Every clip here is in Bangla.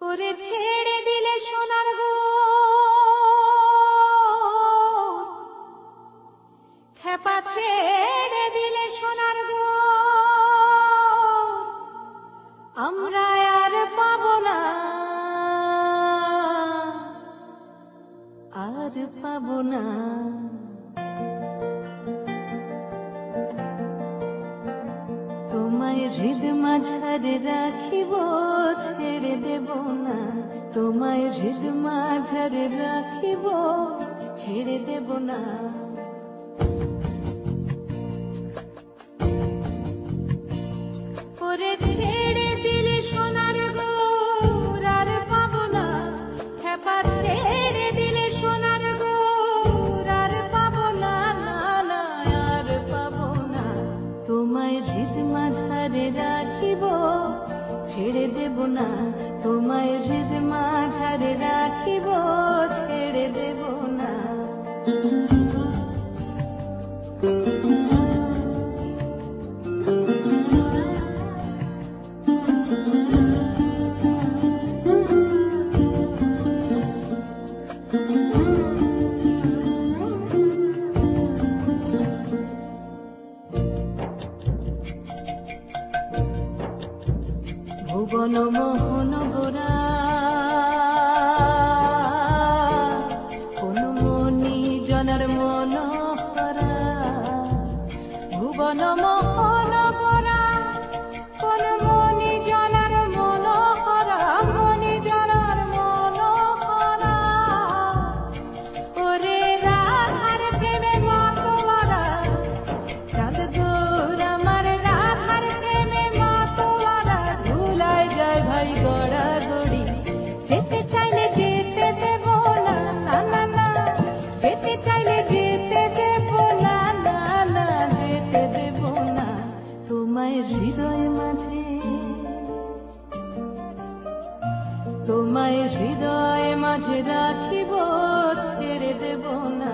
ওরে ছেড়ে দিলে সোনার গো খেপা ছেড়ে দিলে সোনার গো আমরা আর পাবো না আর পাবো না তোমায় হৃদ মাঝারে রাখিব ছেড়ে দেব না তোমায় হৃদ মাঝারে রাখিব ছেড়ে দেব না ওরে ছেড়ে দিলে সোনার গো আর পাবো না খেপা ছেড়ে দিলে সোনার গো আর পাবো না না না আর পাবো না তোমায় হৃদ মাঝারে রাখিব ছেড়ে দেব না তোমায় হৃদ মাঝারে রাখিব ছেড়ে দেব না ভুবন মোহন গোরা কোন মনি জনার মন হরা ভুবন মোহন গোরা কোন মনি জনার মন হরা মনি জনার মন হরা ওরে রাধার প্রেমে মাতোয়ারা চাঁদ দূর আমার রাধার প্রেমে মাতোয়ারা ধুলায় যায় ভাই গড়া গড়ি যেতে চাইলে যেতে দেব না না না না যেতে চাইলে যেতে দেব না না না যেতে দেব না তোমায় হৃদয় মাঝে তোমায় হৃদয় মাঝে রাখিব ছেড়ে দেব না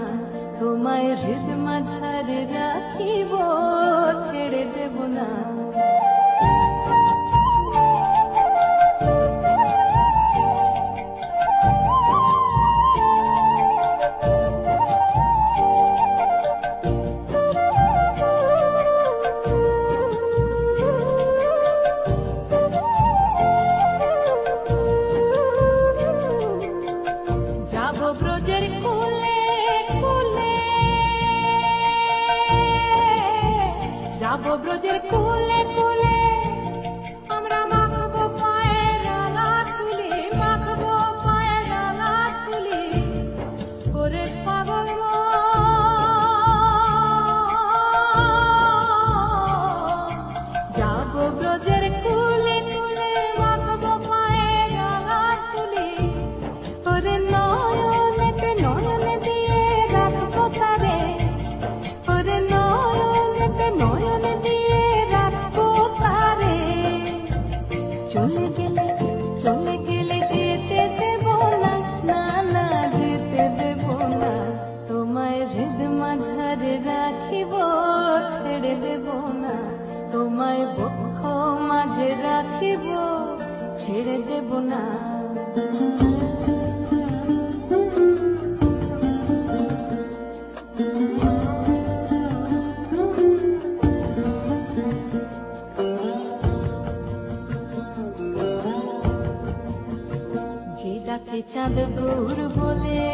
তোমায় হৃদ মাঝারে রাখিব ছেড়ে দেব না যাবো ব্রজের কুলে কুলে যাবো ব্রজের কুলে কুলে আমরা মাখবো পায়ে রাঙা তুলি মাখবো পায়ে রাঙা তুলি ওরে পাগল যাবো ব্রজের কুলে কুলে মাখবো পায়ে রাঙা তুলি ওরে নয়নেতে নয়নে দিয়ে রাখবো তারে ওরে নয়নেতে নয়নে দিয়ে রাখবো তারে চলে গেলে যেতে দেব না না না যেতে দেব না তোমায় হৃদ মাঝারে রাখিব ছেড়ে দেব না তোমায় বক্ষ মাঝে রাখিব ছেড়ে দেব না যে ডাকে চাঁদ দূর বলে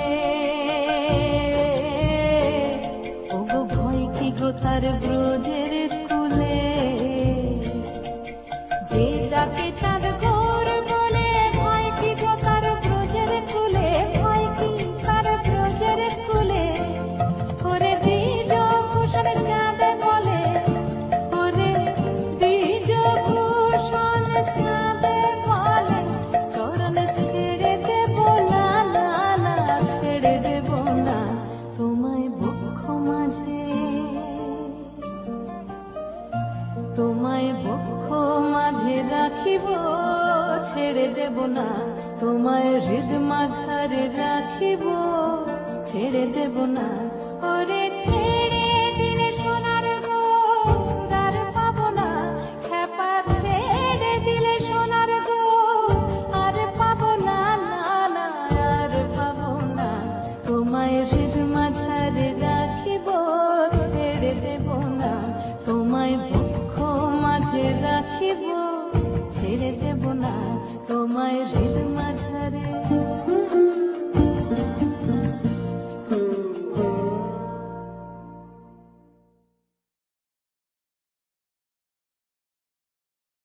ওগো ভয় কি গো তার ব্রজের কুলে যে ডাকে চাঁদ দূর বলে ভয় কি গো তার ব্রজের কুলে ভয় কি তার ব্রজের কুলে ওরে দ্বিজ ভূষণ চাঁদ বলে ওরে দ্বিজ ভূষণ চাঁদ বলে চরণ ছেড়ে দেব না না না ছেড়ে দেব না তোমায় বক্ষ মাঝে তোমায় বক্ষ মাঝে রাখিব ছেড়ে দেব না তোমায় হৃদ মাঝারে রাখিব ছেড়ে দেব না ওরে ছেড়ে দিলে সোনার গো আর পাবো না খেপা ছেড়ে দিলে সোনার গো আর পাবো ছেড়ে দেব না, তোমায়